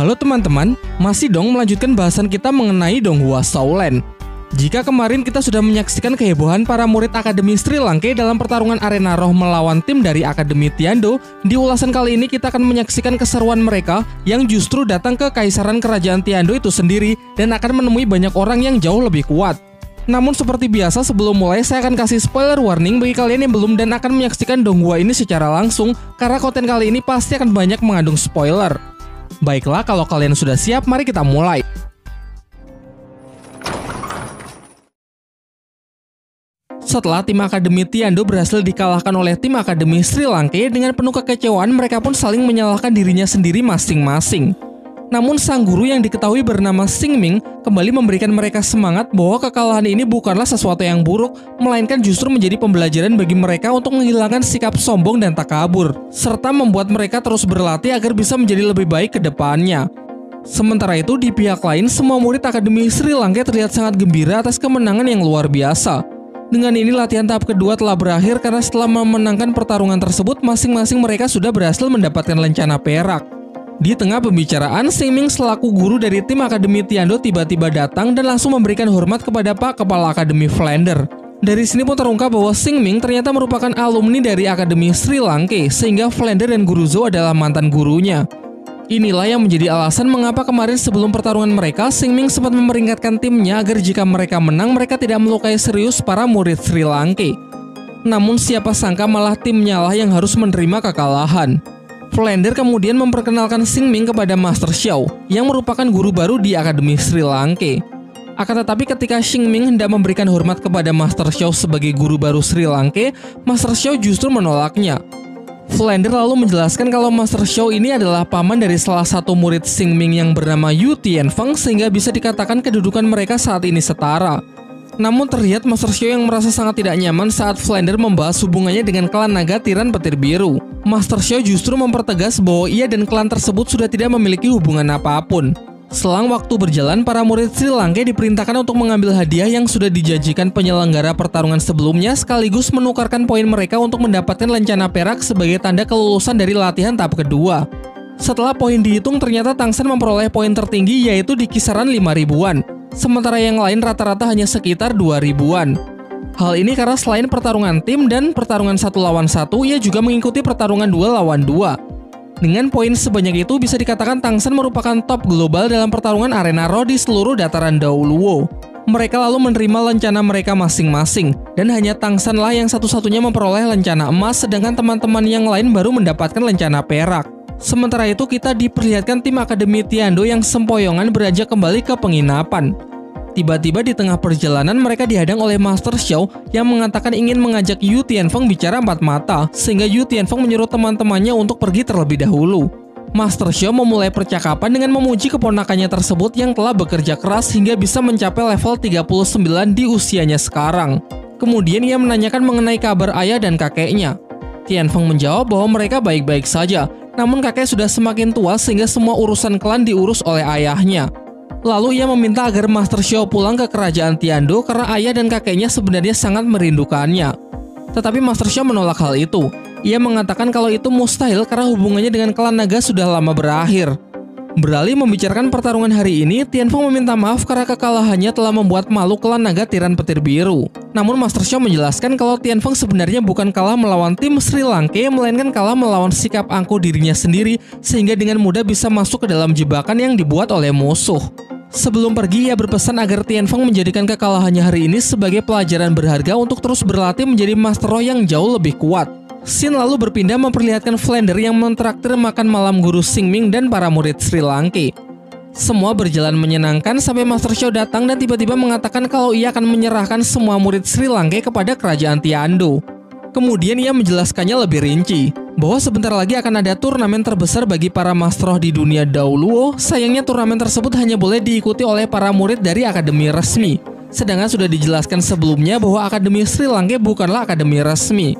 Halo teman-teman, masih dong melanjutkan bahasan kita mengenai Donghua Shaolin. Jika kemarin kita sudah menyaksikan kehebohan para murid Akademi Sri Lanka dalam pertarungan arena roh melawan tim dari Akademi Tiando, di ulasan kali ini kita akan menyaksikan keseruan mereka yang justru datang ke Kaisaran Kerajaan Tiando itu sendiri dan akan menemui banyak orang yang jauh lebih kuat. Namun seperti biasa sebelum mulai saya akan kasih spoiler warning bagi kalian yang belum dan akan menyaksikan Donghua ini secara langsung karena konten kali ini pasti akan banyak mengandung spoiler. Baiklah, kalau kalian sudah siap, mari kita mulai. Setelah tim Akademi Tiando berhasil dikalahkan oleh tim Akademi Sri Lanka, dengan penuh kekecewaan mereka pun saling menyalahkan dirinya sendiri masing-masing. Namun sang guru yang diketahui bernama Xing Ming kembali memberikan mereka semangat bahwa kekalahan ini bukanlah sesuatu yang buruk, melainkan justru menjadi pembelajaran bagi mereka untuk menghilangkan sikap sombong dan takabur, serta membuat mereka terus berlatih agar bisa menjadi lebih baik ke depannya. Sementara itu, di pihak lain, semua murid Akademi Sri Lanka terlihat sangat gembira atas kemenangan yang luar biasa. Dengan ini, latihan tahap kedua telah berakhir karena setelah memenangkan pertarungan tersebut, masing-masing mereka sudah berhasil mendapatkan lencana perak. Di tengah pembicaraan, Xing Ming selaku guru dari tim Akademi Tiando tiba-tiba datang dan langsung memberikan hormat kepada Pak Kepala Akademi Flander. Dari sini pun terungkap bahwa Xing Ming ternyata merupakan alumni dari Akademi Sri Lanka, sehingga Flander dan Guru Zhou adalah mantan gurunya. Inilah yang menjadi alasan mengapa kemarin sebelum pertarungan mereka, Xing Ming sempat memperingatkan timnya agar jika mereka menang, mereka tidak melukai serius para murid Sri Lanka. Namun siapa sangka malah timnya lah yang harus menerima kekalahan. Flander kemudian memperkenalkan Xing Ming kepada Master Xiao, yang merupakan guru baru di Akademi Sri Lanka. Akan tetapi ketika Xing Ming hendak memberikan hormat kepada Master Xiao sebagai guru baru Sri Lanka, Master Xiao justru menolaknya. Flander lalu menjelaskan kalau Master Xiao ini adalah paman dari salah satu murid Xing Ming yang bernama Yu Tianfeng, sehingga bisa dikatakan kedudukan mereka saat ini setara. Namun terlihat Master Xiao yang merasa sangat tidak nyaman saat Flander membahas hubungannya dengan klan naga tiran petir biru. Master Xiao justru mempertegas bahwa ia dan klan tersebut sudah tidak memiliki hubungan apapun. Selang waktu berjalan, para murid Sri Lanka diperintahkan untuk mengambil hadiah yang sudah dijanjikan penyelenggara pertarungan sebelumnya, sekaligus menukarkan poin mereka untuk mendapatkan lencana perak sebagai tanda kelulusan dari latihan tahap kedua. Setelah poin dihitung, ternyata Tangsen memperoleh poin tertinggi yaitu di kisaran 5.000-an. Sementara yang lain rata-rata hanya sekitar 2.000-an. Hal ini karena selain pertarungan tim dan pertarungan 1 lawan 1, ia juga mengikuti pertarungan 2 lawan 2. Dengan poin sebanyak itu, bisa dikatakan Tangsen merupakan top global dalam pertarungan arena roh di seluruh dataran Daoluo. Mereka lalu menerima lencana mereka masing-masing, dan hanya Tangsen lah yang satu-satunya memperoleh lencana emas, sedangkan teman-teman yang lain baru mendapatkan lencana perak. Sementara itu, kita diperlihatkan tim Akademi Tiando yang sempoyongan beranjak kembali ke penginapan. Tiba-tiba di tengah perjalanan mereka dihadang oleh Master Xiao yang mengatakan ingin mengajak Yu Tianfeng bicara empat mata, sehingga Yu Tianfeng menyuruh teman-temannya untuk pergi terlebih dahulu. Master Xiao memulai percakapan dengan memuji keponakannya tersebut yang telah bekerja keras hingga bisa mencapai level 39 di usianya sekarang. Kemudian ia menanyakan mengenai kabar ayah dan kakeknya. Tianfeng menjawab bahwa mereka baik-baik saja, namun kakek sudah semakin tua sehingga semua urusan klan diurus oleh ayahnya. Lalu ia meminta agar Master Xiao pulang ke kerajaan Tiando karena ayah dan kakeknya sebenarnya sangat merindukannya. Tetapi Master Xiao menolak hal itu. Ia mengatakan kalau itu mustahil karena hubungannya dengan klan naga sudah lama berakhir. Beralih membicarakan pertarungan hari ini, Tianfeng meminta maaf karena kekalahannya telah membuat malu klan naga tiran petir biru. Namun Master Xiao menjelaskan kalau Tianfeng sebenarnya bukan kalah melawan tim Sri Lanka, melainkan kalah melawan sikap angkuh dirinya sendiri, sehingga dengan mudah bisa masuk ke dalam jebakan yang dibuat oleh musuh. Sebelum pergi, ia berpesan agar Tianfeng menjadikan kekalahannya hari ini sebagai pelajaran berharga untuk terus berlatih menjadi Master Roh yang jauh lebih kuat. Scene lalu berpindah memperlihatkan Flander yang mentraktir makan malam guru Xing Ming dan para murid Sri Lanka. Semua berjalan menyenangkan sampai Master Xiao datang dan tiba-tiba mengatakan kalau ia akan menyerahkan semua murid Sri Lanka kepada kerajaan Tiando. Kemudian ia menjelaskannya lebih rinci, bahwa sebentar lagi akan ada turnamen terbesar bagi para Master Roh di dunia Daoluo. Sayangnya turnamen tersebut hanya boleh diikuti oleh para murid dari akademi resmi. Sedangkan sudah dijelaskan sebelumnya bahwa Akademi Sri Lanka bukanlah akademi resmi.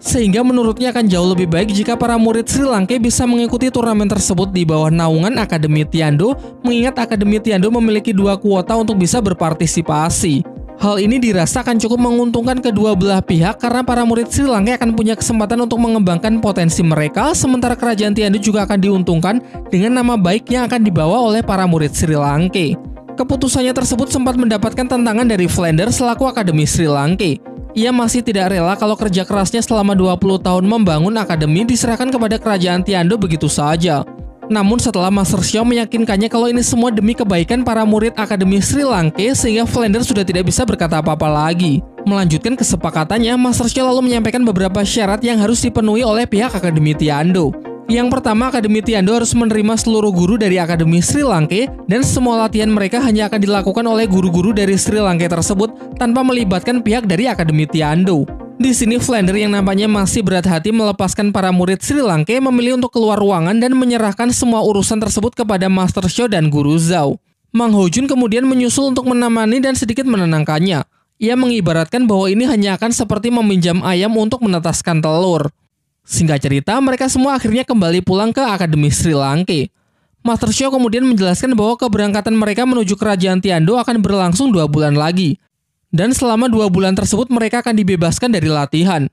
Sehingga menurutnya akan jauh lebih baik jika para murid Sri Lanka bisa mengikuti turnamen tersebut di bawah naungan Akademi Tiando, mengingat Akademi Tiando memiliki 2 kuota untuk bisa berpartisipasi. Hal ini dirasa akan cukup menguntungkan kedua belah pihak karena para murid Sri Lanka akan punya kesempatan untuk mengembangkan potensi mereka, sementara kerajaan Tiandu juga akan diuntungkan dengan nama baik yang akan dibawa oleh para murid Sri Lanka. Keputusannya tersebut sempat mendapatkan tantangan dari Flander selaku Akademi Sri Lanka. Ia masih tidak rela kalau kerja kerasnya selama 20 tahun membangun akademi diserahkan kepada kerajaan Tiandu begitu saja. Namun setelah Master Xiao meyakinkannya kalau ini semua demi kebaikan para murid Akademi Sri Lanka, sehingga Flander sudah tidak bisa berkata apa-apa lagi. Melanjutkan kesepakatannya, Master Xiao lalu menyampaikan beberapa syarat yang harus dipenuhi oleh pihak Akademi Tiandu. Yang pertama, Akademi Tiandu harus menerima seluruh guru dari Akademi Sri Lanka dan semua latihan mereka hanya akan dilakukan oleh guru-guru dari Sri Lanka tersebut tanpa melibatkan pihak dari Akademi Tiandu. Di sini Flander yang nampaknya masih berat hati melepaskan para murid Sri Lanka memilih untuk keluar ruangan dan menyerahkan semua urusan tersebut kepada Master Xiao dan Guru Zhao. Mang Hojun kemudian menyusul untuk menemani dan sedikit menenangkannya. Ia mengibaratkan bahwa ini hanya akan seperti meminjam ayam untuk menetaskan telur. Singkat cerita, mereka semua akhirnya kembali pulang ke Akademi Sri Lanka. Master Xiao kemudian menjelaskan bahwa keberangkatan mereka menuju kerajaan Tiandu akan berlangsung 2 bulan lagi. Dan selama 2 bulan tersebut mereka akan dibebaskan dari latihan.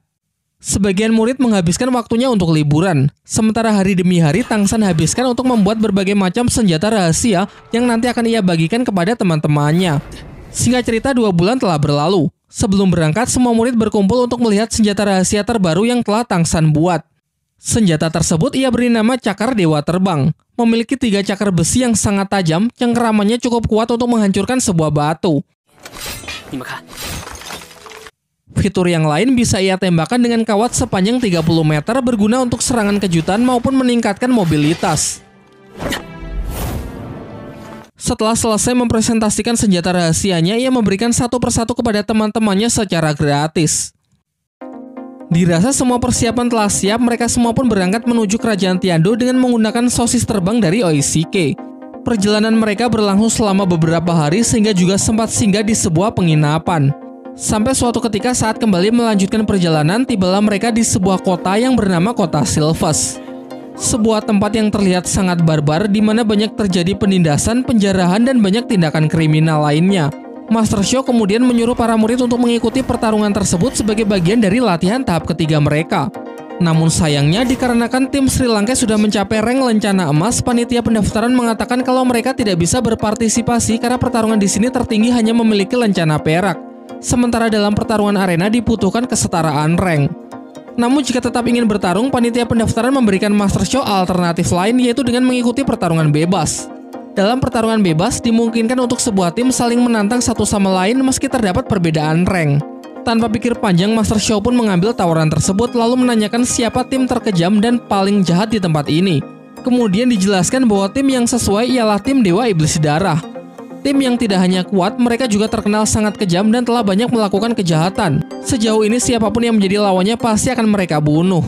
Sebagian murid menghabiskan waktunya untuk liburan, sementara hari demi hari Tang San habiskan untuk membuat berbagai macam senjata rahasia yang nanti akan ia bagikan kepada teman-temannya. Singkat cerita 2 bulan telah berlalu. Sebelum berangkat, semua murid berkumpul untuk melihat senjata rahasia terbaru yang telah Tang San buat. Senjata tersebut ia beri nama Cakar Dewa Terbang. Memiliki 3 cakar besi yang sangat tajam, cengkeramannya cukup kuat untuk menghancurkan sebuah batu. Fitur yang lain bisa ia tembakkan dengan kawat sepanjang 30 meter berguna untuk serangan kejutan maupun meningkatkan mobilitas. Setelah selesai mempresentasikan senjata rahasianya, ia memberikan satu persatu kepada teman-temannya secara gratis. Dirasa semua persiapan telah siap, mereka semua pun berangkat menuju kerajaan Tiandu dengan menggunakan sosis terbang dari Oishike. Perjalanan mereka berlangsung selama beberapa hari sehingga juga sempat singgah di sebuah penginapan. Sampai suatu ketika saat kembali melanjutkan perjalanan, tibalah mereka di sebuah kota yang bernama Kota Silvas. Sebuah tempat yang terlihat sangat barbar di mana banyak terjadi penindasan, penjarahan, dan banyak tindakan kriminal lainnya. Master Xiao kemudian menyuruh para murid untuk mengikuti pertarungan tersebut sebagai bagian dari latihan tahap ketiga mereka. Namun sayangnya dikarenakan tim Sri Lanka sudah mencapai rank lencana emas, panitia pendaftaran mengatakan kalau mereka tidak bisa berpartisipasi karena pertarungan di sini tertinggi hanya memiliki lencana perak. Sementara dalam pertarungan arena dibutuhkan kesetaraan rank. Namun jika tetap ingin bertarung, panitia pendaftaran memberikan Master Xiao alternatif lain, yaitu dengan mengikuti pertarungan bebas. Dalam pertarungan bebas, dimungkinkan untuk sebuah tim saling menantang satu sama lain meski terdapat perbedaan rank. Tanpa pikir panjang, Master Xiao pun mengambil tawaran tersebut lalu menanyakan siapa tim terkejam dan paling jahat di tempat ini. Kemudian dijelaskan bahwa tim yang sesuai ialah tim Dewa Iblis Darah. Tim yang tidak hanya kuat, mereka juga terkenal sangat kejam dan telah banyak melakukan kejahatan. Sejauh ini siapapun yang menjadi lawannya pasti akan mereka bunuh.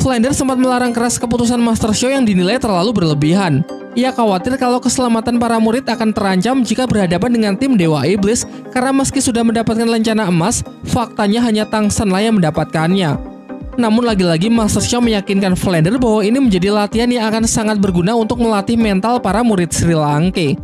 Flander sempat melarang keras keputusan Master Xiao yang dinilai terlalu berlebihan. Ia khawatir kalau keselamatan para murid akan terancam jika berhadapan dengan tim Dewa Iblis, karena meski sudah mendapatkan lencana emas, faktanya hanya Tang San lah yang mendapatkannya. Namun lagi-lagi Master Xiao meyakinkan Flander bahwa ini menjadi latihan yang akan sangat berguna untuk melatih mental para murid Sri Lanka.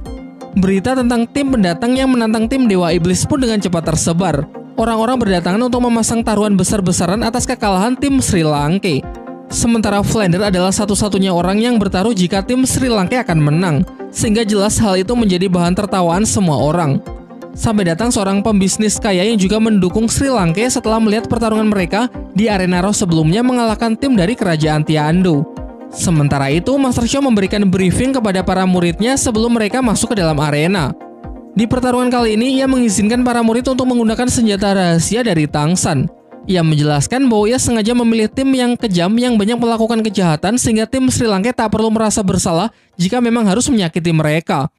Berita tentang tim pendatang yang menantang tim Dewa Iblis pun dengan cepat tersebar. Orang-orang berdatangan untuk memasang taruhan besar-besaran atas kekalahan tim Sri Lanka. Sementara Flander adalah satu-satunya orang yang bertaruh jika tim Sri Lanka akan menang, sehingga jelas hal itu menjadi bahan tertawaan semua orang. Sampai datang seorang pembisnis kaya yang juga mendukung Sri Lanka setelah melihat pertarungan mereka di arena Raw sebelumnya mengalahkan tim dari kerajaan Tiandu. Sementara itu, Master Xiao memberikan briefing kepada para muridnya sebelum mereka masuk ke dalam arena. Di pertarungan kali ini, ia mengizinkan para murid untuk menggunakan senjata rahasia dari Tang San. Ia menjelaskan bahwa ia sengaja memilih tim yang kejam yang banyak melakukan kejahatan sehingga tim Sri Lanka tak perlu merasa bersalah jika memang harus menyakiti mereka.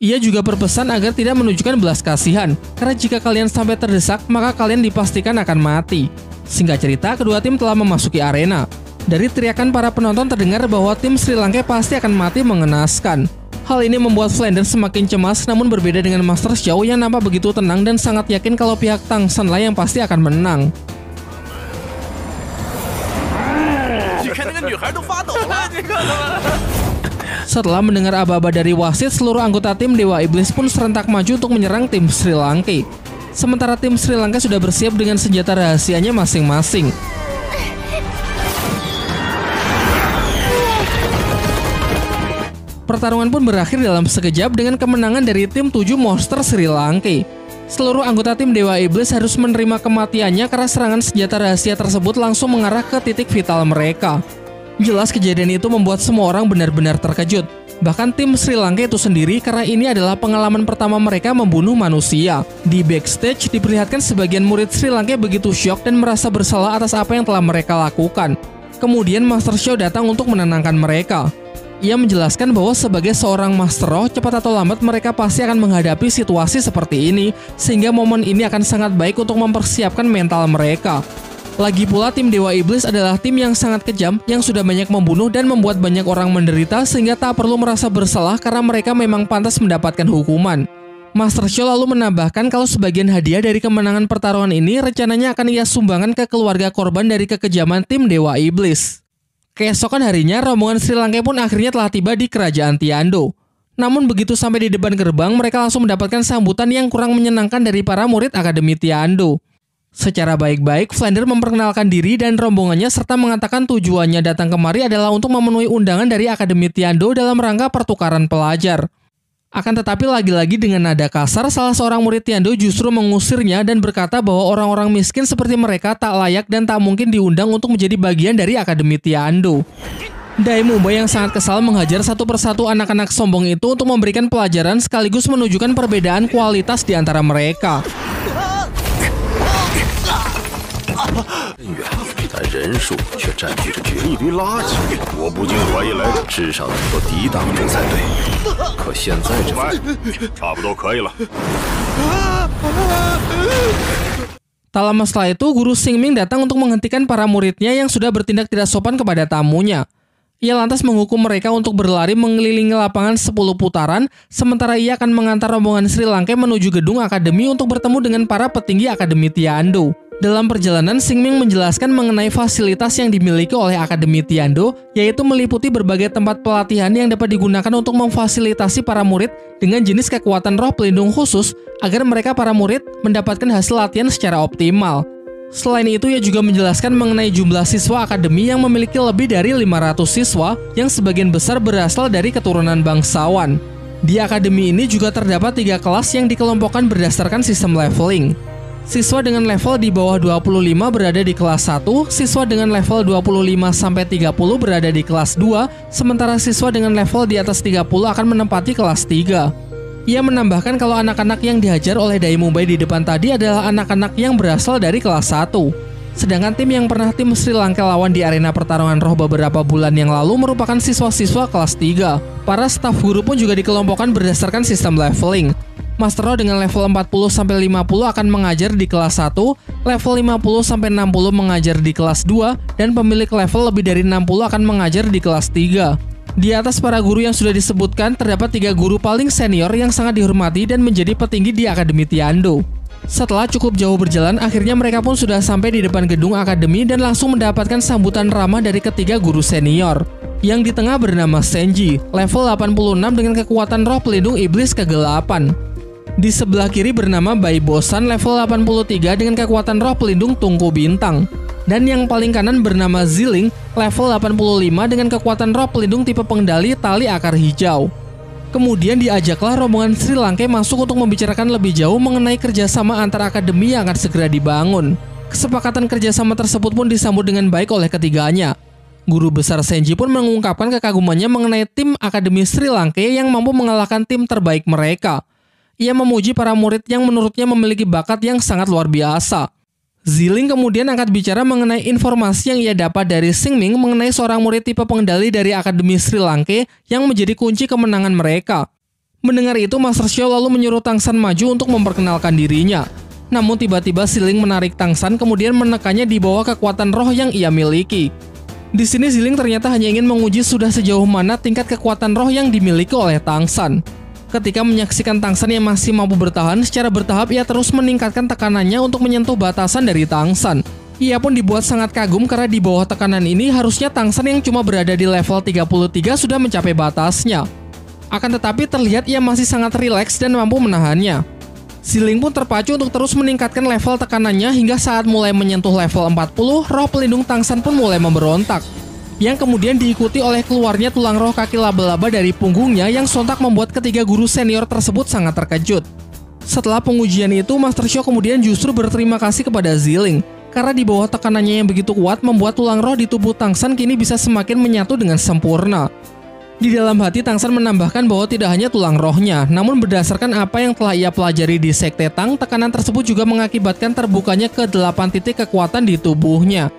Ia juga berpesan agar tidak menunjukkan belas kasihan, karena jika kalian sampai terdesak, maka kalian dipastikan akan mati. Singkat cerita, kedua tim telah memasuki arena. Dari teriakan para penonton terdengar bahwa tim Sri Lanka pasti akan mati mengenaskan. Hal ini membuat Flander semakin cemas, namun berbeda dengan Master Xiao yang nampak begitu tenang dan sangat yakin kalau pihak Tang San lah yang pasti akan menang. Setelah mendengar aba-aba dari wasit, seluruh anggota tim Dewa Iblis pun serentak maju untuk menyerang tim Sri Lanka. sementara tim Sri Lanka sudah bersiap dengan senjata rahasianya masing-masing. Pertarungan pun berakhir dalam sekejap dengan kemenangan dari tim 7 monster Sri Lanka. Seluruh anggota tim Dewa Iblis harus menerima kematiannya karena serangan senjata rahasia tersebut langsung mengarah ke titik vital mereka. Jelas kejadian itu membuat semua orang benar-benar terkejut. Bahkan tim Sri Lanka itu sendiri karena ini adalah pengalaman pertama mereka membunuh manusia. Di backstage diperlihatkan sebagian murid Sri Lanka begitu syok dan merasa bersalah atas apa yang telah mereka lakukan. Kemudian Master Xiao datang untuk menenangkan mereka. Ia menjelaskan bahwa sebagai seorang Master Roh, cepat atau lambat mereka pasti akan menghadapi situasi seperti ini, sehingga momen ini akan sangat baik untuk mempersiapkan mental mereka. Lagi pula tim Dewa Iblis adalah tim yang sangat kejam, yang sudah banyak membunuh dan membuat banyak orang menderita sehingga tak perlu merasa bersalah karena mereka memang pantas mendapatkan hukuman. Master Xiao lalu menambahkan kalau sebagian hadiah dari kemenangan pertarungan ini rencananya akan ia sumbangkan ke keluarga korban dari kekejaman tim Dewa Iblis. Keesokan harinya, rombongan Sri Lanka pun akhirnya telah tiba di kerajaan Tiando. Namun begitu sampai di depan gerbang, mereka langsung mendapatkan sambutan yang kurang menyenangkan dari para murid Akademi Tiando. Secara baik-baik, Flander memperkenalkan diri dan rombongannya serta mengatakan tujuannya datang kemari adalah untuk memenuhi undangan dari Akademi Tiando dalam rangka pertukaran pelajar. Akan tetapi lagi-lagi dengan nada kasar, salah seorang murid Tiando justru mengusirnya dan berkata bahwa orang-orang miskin seperti mereka tak layak dan tak mungkin diundang untuk menjadi bagian dari Akademi Tiando. Dai Mumbai yang sangat kesal menghajar satu persatu anak-anak sombong itu untuk memberikan pelajaran sekaligus menunjukkan perbedaan kualitas di antara mereka. 但人数却占据着绝一堆垃圾，我不禁怀疑来者至少能够抵挡住才对。可现在这差不多可以了。 Tak lama setelah itu, Guru Xingming datang untuk menghentikan para muridnya yang sudah bertindak tidak sopan kepada tamunya. Ia lantas menghukum mereka untuk berlari mengelilingi lapangan 10 putaran, sementara ia akan mengantar rombongan Sri Lanka menuju gedung akademi untuk bertemu dengan para petinggi Akademi Tiando. Dalam perjalanan, Xingming menjelaskan mengenai fasilitas yang dimiliki oleh Akademi Tiando, yaitu meliputi berbagai tempat pelatihan yang dapat digunakan untuk memfasilitasi para murid dengan jenis kekuatan roh pelindung khusus agar mereka para murid mendapatkan hasil latihan secara optimal. Selain itu, ia juga menjelaskan mengenai jumlah siswa akademi yang memiliki lebih dari 500 siswa yang sebagian besar berasal dari keturunan bangsawan. Di akademi ini juga terdapat 3 kelas yang dikelompokkan berdasarkan sistem leveling. Siswa dengan level di bawah 25 berada di kelas 1, siswa dengan level 25-30 berada di kelas 2, sementara siswa dengan level di atas 30 akan menempati kelas 3. Ia menambahkan kalau anak-anak yang dihajar oleh Dai Mumbai di depan tadi adalah anak-anak yang berasal dari kelas 1. Sedangkan tim yang pernah tim Sri Lanka lawan di arena pertarungan roh beberapa bulan yang lalu merupakan siswa-siswa kelas 3. Para staf guru pun juga dikelompokkan berdasarkan sistem leveling. Master Roh dengan level 40-50 akan mengajar di kelas 1, level 50-60 mengajar di kelas 2, dan pemilik level lebih dari 60 akan mengajar di kelas 3. Di atas para guru yang sudah disebutkan, terdapat 3 guru paling senior yang sangat dihormati dan menjadi petinggi di Akademi Tiando. Setelah cukup jauh berjalan, akhirnya mereka pun sudah sampai di depan gedung akademi dan langsung mendapatkan sambutan ramah dari ketiga guru senior. Yang di tengah bernama Senji, level 86 dengan kekuatan roh pelindung iblis ke-8. Di sebelah kiri bernama Bai Bosan, level 83 dengan kekuatan roh pelindung tungku bintang. Dan yang paling kanan bernama Ziling, level 85 dengan kekuatan roh pelindung tipe pengendali tali akar hijau. Kemudian diajaklah rombongan Sri Lanka masuk untuk membicarakan lebih jauh mengenai kerjasama antar akademi yang akan segera dibangun. Kesepakatan kerjasama tersebut pun disambut dengan baik oleh ketiganya. Guru besar Senji pun mengungkapkan kekagumannya mengenai tim Akademi Sri Lanka yang mampu mengalahkan tim terbaik mereka. Ia memuji para murid yang menurutnya memiliki bakat yang sangat luar biasa. Ziling kemudian angkat bicara mengenai informasi yang ia dapat dari Xingming mengenai seorang murid tipe pengendali dari Akademi Sri Lanka yang menjadi kunci kemenangan mereka. Mendengar itu, Master Xiao lalu menyuruh Tang San maju untuk memperkenalkan dirinya. Namun tiba-tiba Ziling menarik Tang San kemudian menekannya di bawah kekuatan roh yang ia miliki. Di sini Ziling ternyata hanya ingin menguji sudah sejauh mana tingkat kekuatan roh yang dimiliki oleh Tang San. Ketika menyaksikan Tang San yang masih mampu bertahan, secara bertahap ia terus meningkatkan tekanannya untuk menyentuh batasan dari Tang San. Ia pun dibuat sangat kagum karena di bawah tekanan ini harusnya Tang San yang cuma berada di level 33 sudah mencapai batasnya. Akan tetapi terlihat ia masih sangat rileks dan mampu menahannya. Ziling pun terpacu untuk terus meningkatkan level tekanannya hingga saat mulai menyentuh level 40, roh pelindung Tangsan pun mulai memberontak. Yang kemudian diikuti oleh keluarnya tulang roh kaki laba-laba dari punggungnya yang sontak membuat ketiga guru senior tersebut sangat terkejut. Setelah pengujian itu, Master Shao kemudian justru berterima kasih kepada Ziling. Karena di bawah tekanannya yang begitu kuat membuat tulang roh di tubuh Tangsan kini bisa semakin menyatu dengan sempurna. Di dalam hati Tangsan menambahkan bahwa tidak hanya tulang rohnya, namun berdasarkan apa yang telah ia pelajari di Sekte Tang, tekanan tersebut juga mengakibatkan terbukanya ke-8 titik kekuatan di tubuhnya.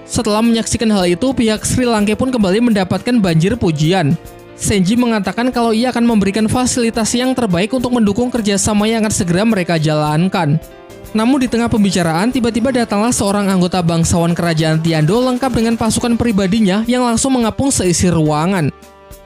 Setelah menyaksikan hal itu, pihak Sri Lanka pun kembali mendapatkan banjir pujian. Senji mengatakan kalau ia akan memberikan fasilitas yang terbaik untuk mendukung kerjasama yang akan segera mereka jalankan. Namun di tengah pembicaraan, tiba-tiba datanglah seorang anggota bangsawan kerajaan Tiando lengkap dengan pasukan pribadinya yang langsung mengapung seisi ruangan.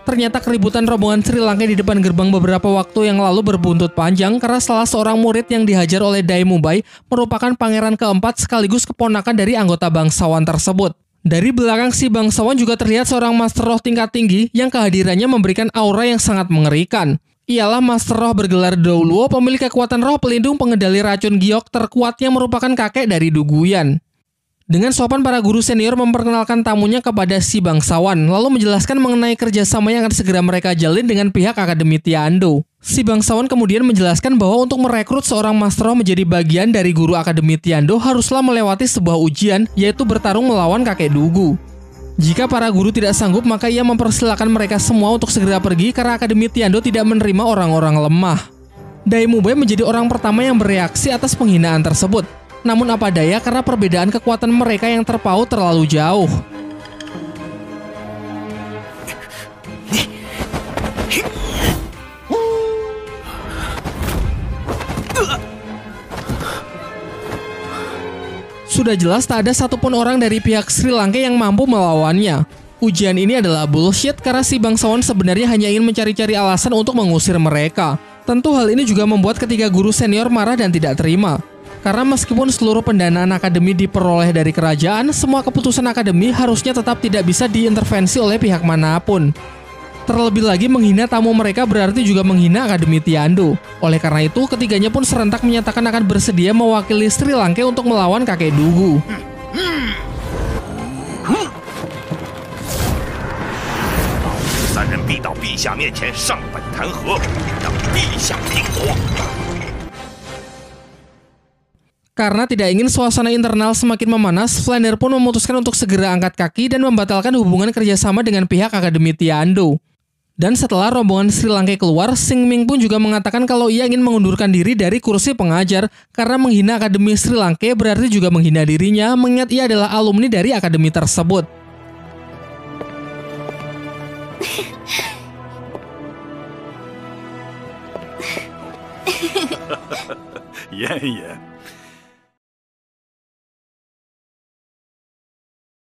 Ternyata keributan rombongan Sri Lanka di depan gerbang beberapa waktu yang lalu berbuntut panjang karena salah seorang murid yang dihajar oleh Dai Mubai merupakan pangeran keempat sekaligus keponakan dari anggota bangsawan tersebut. Dari belakang si bangsawan juga terlihat seorang master roh tingkat tinggi yang kehadirannya memberikan aura yang sangat mengerikan. Ialah Master Roh bergelar Douluo, pemilik kekuatan roh pelindung pengendali racun giok terkuat yang merupakan kakek dari Duguyan. Dengan sopan para guru senior memperkenalkan tamunya kepada si bangsawan, lalu menjelaskan mengenai kerjasama yang akan segera mereka jalin dengan pihak Akademi Tiando. Si bangsawan kemudian menjelaskan bahwa untuk merekrut seorang Master Roh menjadi bagian dari guru Akademi Tiando haruslah melewati sebuah ujian, yaitu bertarung melawan kakek Dugu. Jika para guru tidak sanggup, maka ia mempersilahkan mereka semua untuk segera pergi karena Akademi Tiando tidak menerima orang-orang lemah. Dai Mubai menjadi orang pertama yang bereaksi atas penghinaan tersebut. Namun apa daya karena perbedaan kekuatan mereka yang terpaut terlalu jauh. Sudah jelas tak ada satupun orang dari pihak Sri Lanka yang mampu melawannya. Ujian ini adalah bullshit karena si bangsawan sebenarnya hanya ingin mencari-cari alasan untuk mengusir mereka. Tentu hal ini juga membuat ketiga guru senior marah dan tidak terima. Karena meskipun seluruh pendanaan akademi diperoleh dari kerajaan, semua keputusan akademi harusnya tetap tidak bisa diintervensi oleh pihak manapun. Terlebih lagi menghina tamu mereka berarti juga menghina Akademi Tiando. Oleh karena itu, ketiganya pun serentak menyatakan akan bersedia mewakili Sri Lanka untuk melawan kakek Dugu. Karena tidak ingin suasana internal semakin memanas, Flander pun memutuskan untuk segera angkat kaki dan membatalkan hubungan kerjasama dengan pihak Akademi Tiando. Dan setelah rombongan Sri Lanka keluar, Sing Ming pun juga mengatakan kalau ia ingin mengundurkan diri dari kursi pengajar karena menghina Akademi Sri Lanka berarti juga menghina dirinya, mengingat ia adalah alumni dari akademi tersebut.